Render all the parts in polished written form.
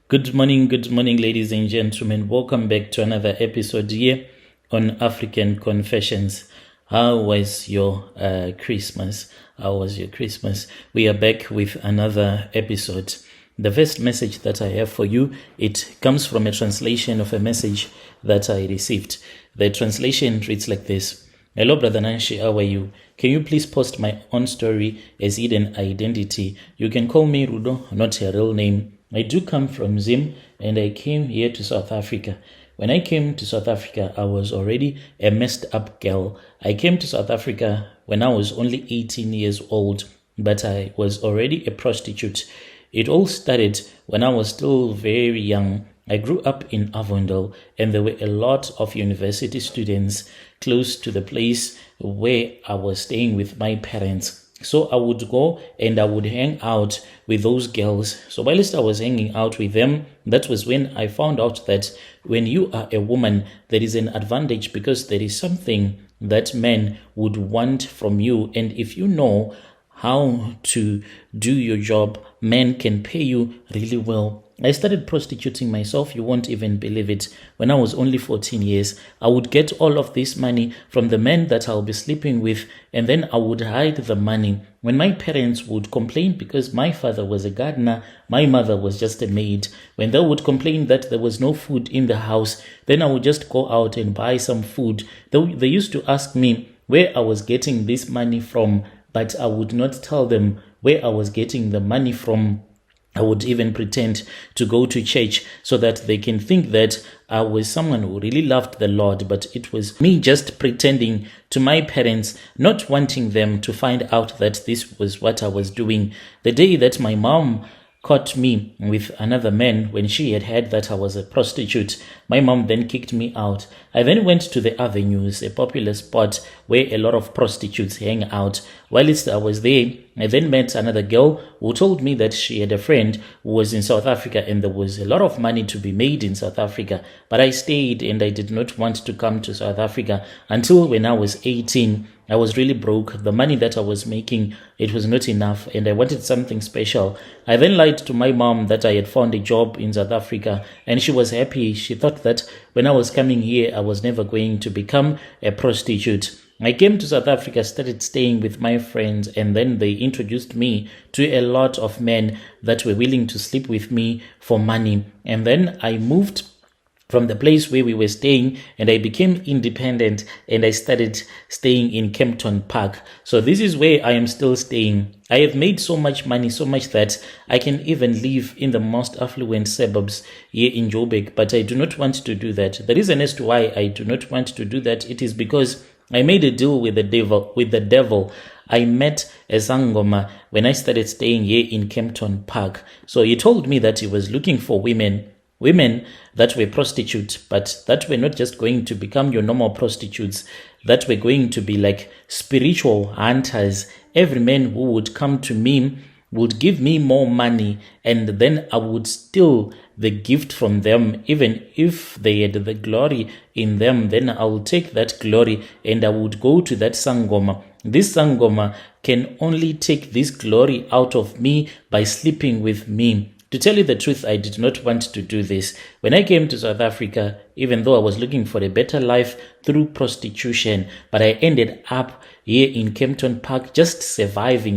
good morning, ladies and gentlemen. Welcome back to another episode here on African Confessions. How was your Christmas? How was your Christmas? We are back with another episode. The first message that I have for you, it comes from a translation of a message that I received. The translation reads like this. Hello, Brother Nanshi, how are you? Can you please post my own story as hidden identity? You can call me Rudo, not a real name. I do come from Zim and I came here to South Africa. When I came to South Africa, I was already a messed up girl. I came to South Africa when I was only 18 years old, but I was already a prostitute. It all started when I was still very young. I grew up in Avondale and there were a lot of university students close to the place where I was staying with my parents. So I would go and I would hang out with those girls. So whilst I was hanging out with them, that was when I found out that when you are a woman, there is an advantage because there is something that men would want from you. And if you know how to do your job, men can pay you really well. I started prostituting myself. You won't even believe it. When I was only 14 years, I would get all of this money from the men that I'll be sleeping with, and then I would hide the money. When my parents would complain because my father was a gardener, my mother was just a maid, when they would complain that there was no food in the house, then I would just go out and buy some food. They used to ask me where I was getting this money from, but I would not tell them where I was getting the money from. I would even pretend to go to church so that they can think that I was someone who really loved the Lord, but it was me just pretending to my parents, not wanting them to find out that this was what I was doing. The day that my mom caught me with another man when she had heard that I was a prostitute, my mom then kicked me out. I then went to the avenues, a popular spot where a lot of prostitutes hang out. Whilst I was there, I then met another girl who told me that she had a friend who was in South Africa and there was a lot of money to be made in South Africa. But I stayed and I did not want to come to South Africa until when I was 18. I was really broke. The money that I was making, it was not enough and I wanted something special. I then lied to my mom that I had found a job in South Africa and she was happy. She thought that when I was coming here, I was never going to become a prostitute. I came to South Africa, started staying with my friends, and then they introduced me to a lot of men that were willing to sleep with me for money. And then I moved from the place where we were staying and I became independent and I started staying in Kempton Park. So this is where I am still staying. I have made so much money, so much that I can even live in the most affluent suburbs here in Joburg, but I do not want to do that. The reason as to why I do not want to do that, it is because I made a deal with the devil. I met a Sangoma when I started staying here in Kempton Park. So he told me that he was looking for women that were prostitutes, but that were not just going to become your normal prostitutes, that were going to be like spiritual hunters. Every man who would come to me would give me more money, and then I would steal the gift from them. Even if they had the glory in them, then I would take that glory and I would go to that Sangoma. This Sangoma can only take this glory out of me by sleeping with me. To tell you the truth, I did not want to do this. When I came to South Africa, even though I was looking for a better life through prostitution, but I ended up here in Kempton Park just surviving,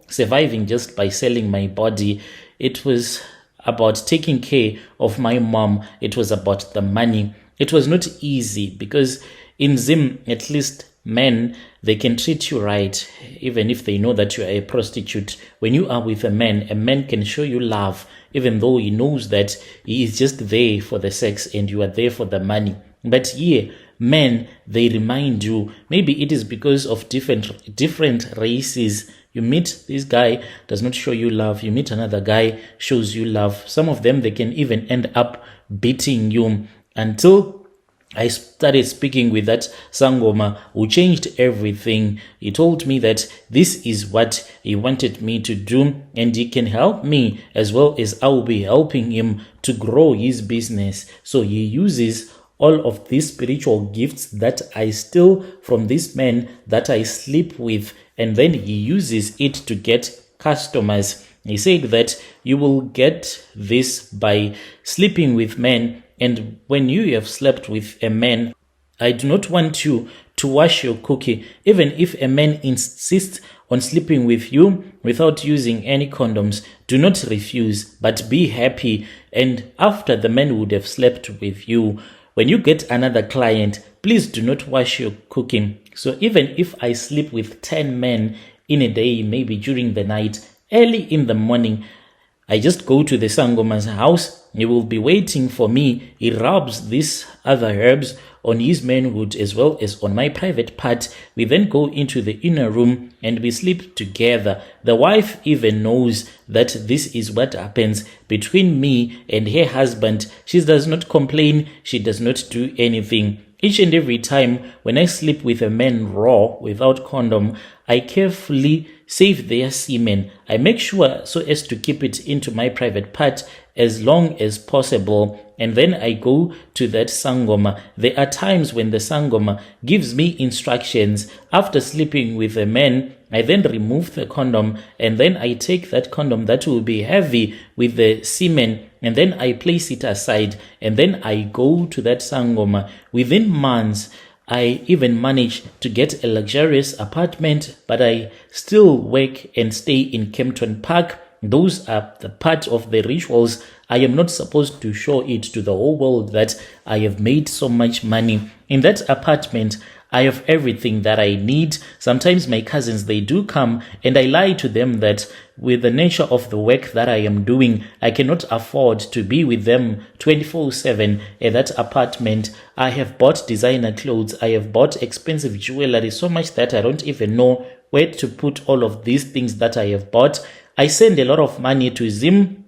surviving just by selling my body. It was about taking care of my mom. It was about the money. It was not easy because in Zim, at least men, they can treat you right, even if they know that you are a prostitute. When you are with a man can show you love, even though he knows that he is just there for the sex and you are there for the money. But here, men, they remind you, maybe it is because of different races. You meet this guy, does not show you love. You meet another guy, shows you love. Some of them, they can even end up beating you until I started speaking with that Sangoma who changed everything. He told me that this is what he wanted me to do and he can help me as well as I will be helping him to grow his business. So he uses all of these spiritual gifts that I steal from this man that I sleep with, and then he uses it to get customers. He said that you will get this by sleeping with men, and when you have slept with a man, I do not want you to wash your cookie. Even if a man insists on sleeping with you without using any condoms, do not refuse, but be happy. And after the man would have slept with you, when you get another client, please do not wash your cooking. So even if I sleep with 10 men in a day, maybe during the night, early in the morning, I just go to the Sangoma's house. He will be waiting for me. He rubs these other herbs on his manhood as well as on my private part. We then go into the inner room and we sleep together. The wife even knows that this is what happens between me and her husband. She does not complain. She does not do anything. Each and every time when I sleep with a man raw without condom, I carefully save their semen. I make sure so as to keep it into my private part as long as possible, and then I go to that Sangoma. There are times when the Sangoma gives me instructions. After sleeping with a man, I then remove the condom, and then I take that condom that will be heavy with the semen, and then I place it aside, and then I go to that Sangoma. Within months, I even managed to get a luxurious apartment, but I still work and stay in Kempton Park. Those are the part of the rituals. I am not supposed to show it to the whole world that I have made so much money. In that apartment, I have everything that I need. Sometimes my cousins, they do come, and I lie to them that with the nature of the work that I am doing, I cannot afford to be with them 24/7 at that apartment. I have bought designer clothes. I have bought expensive jewelry, so much that I don't even know where to put all of these things that I have bought. I send a lot of money to Zim,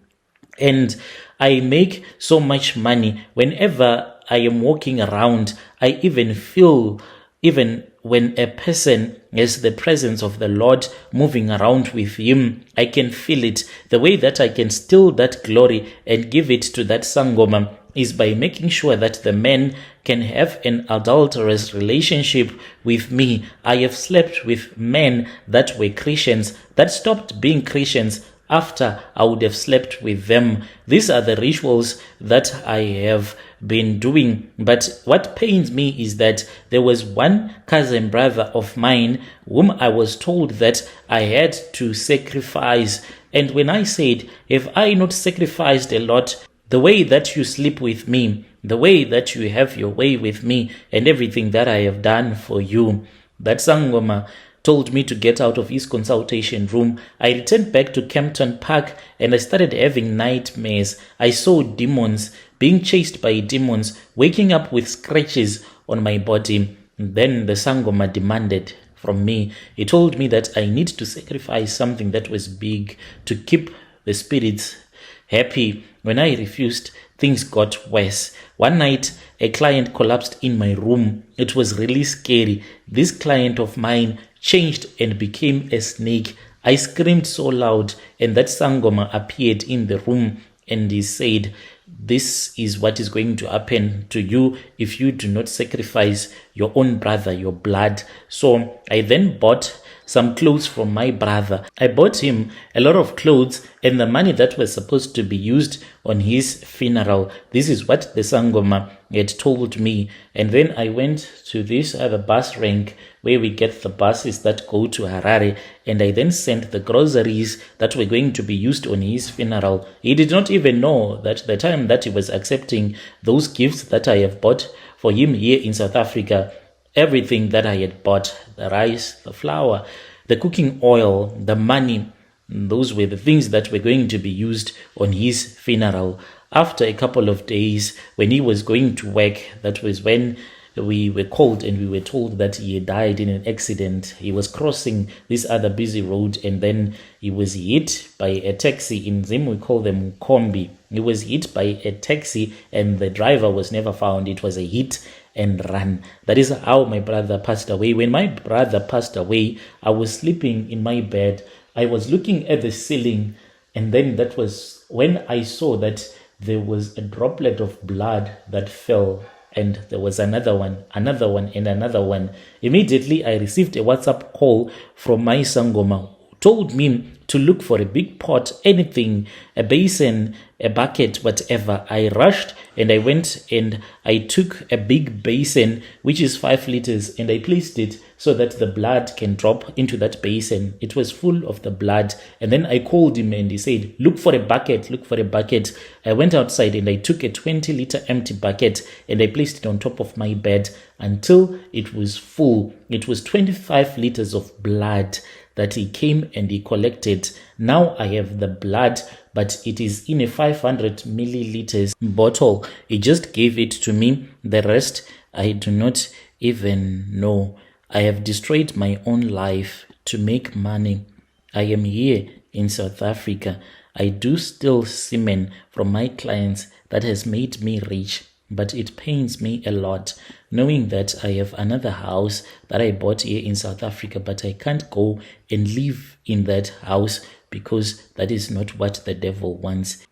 and I make so much money. Whenever I am walking around, I even feel, even when a person has the presence of the Lord moving around with him, I can feel it. The way that I can steal that glory and give it to that Sangoma is by making sure that the man can have an adulterous relationship with me. I have slept with men that were Christians that stopped being Christians after I would have slept with them. These are the rituals that I have been doing. But what pains me is that there was one cousin brother of mine whom I was told that I had to sacrifice. And when I said, have I not sacrificed a lot? The way that you sleep with me, the way that you have your way with me, and everything that I have done for you. That Sangoma told me to get out of his consultation room. I returned back to Kempton Park and I started having nightmares. I saw demons, being chased by demons, waking up with scratches on my body. And then the Sangoma demanded from me. He told me that I need to sacrifice something that was big to keep the spirits happy. When I refused, things got worse. One night, a client collapsed in my room. It was really scary. This client of mine changed and became a snake. I screamed so loud, and that Sangoma appeared in the room, and he said, this is what is going to happen to you if you do not sacrifice your own brother, your blood. So I then bought some clothes from my brother. I bought him a lot of clothes and the money that was supposed to be used on his funeral. This is what the Sangoma had told me. And then I went to this other bus rank where we get the buses that go to Harare, and I then sent the groceries that were going to be used on his funeral. He did not even know that the time that he was accepting those gifts that I have bought for him here in South Africa, everything that I had bought, the rice, the flour, the cooking oil, the money, those were the things that were going to be used on his funeral. After a couple of days, when he was going to work, that was when we were called and we were told that he had died in an accident. He was crossing this other busy road and then he was hit by a taxi. In Zim, we call them kombi. He was hit by a taxi and the driver was never found. It was a hit and run. That is how my brother passed away. When my brother passed away, I was sleeping in my bed. I was looking at the ceiling, and then that was when I saw that there was a droplet of blood that fell, and there was another one, and another one. Immediately, I received a WhatsApp call from my Sangoma, who told me to look for a big pot, anything, a basin, a bucket, whatever. I rushed and I went and I took a big basin, which is 5 liters, and I placed it so that the blood can drop into that basin. It was full of the blood. And then I called him and he said, look for a bucket, look for a bucket. I went outside and I took a 20-liter empty bucket and I placed it on top of my bed until it was full. It was 25 liters of blood that he came and he collected. Now I have the blood, but it is in a 500 milliliters bottle. He just gave it to me. The rest, I do not even know. I have destroyed my own life to make money. I am here in South Africa. I do steal semen from my clients. That has made me rich, but it pains me a lot knowing that I have another house that I bought here in South Africa, but I can't go and live in that house because that is not what the devil wants.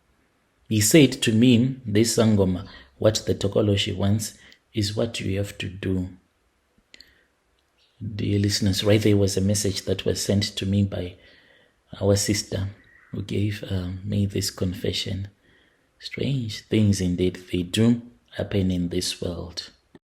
He said to me, this Sangoma, what the Tokoloshi wants is what you have to do. Dear listeners, right there was a message that was sent to me by our sister who gave me this confession. Strange things indeed they do happen in this world.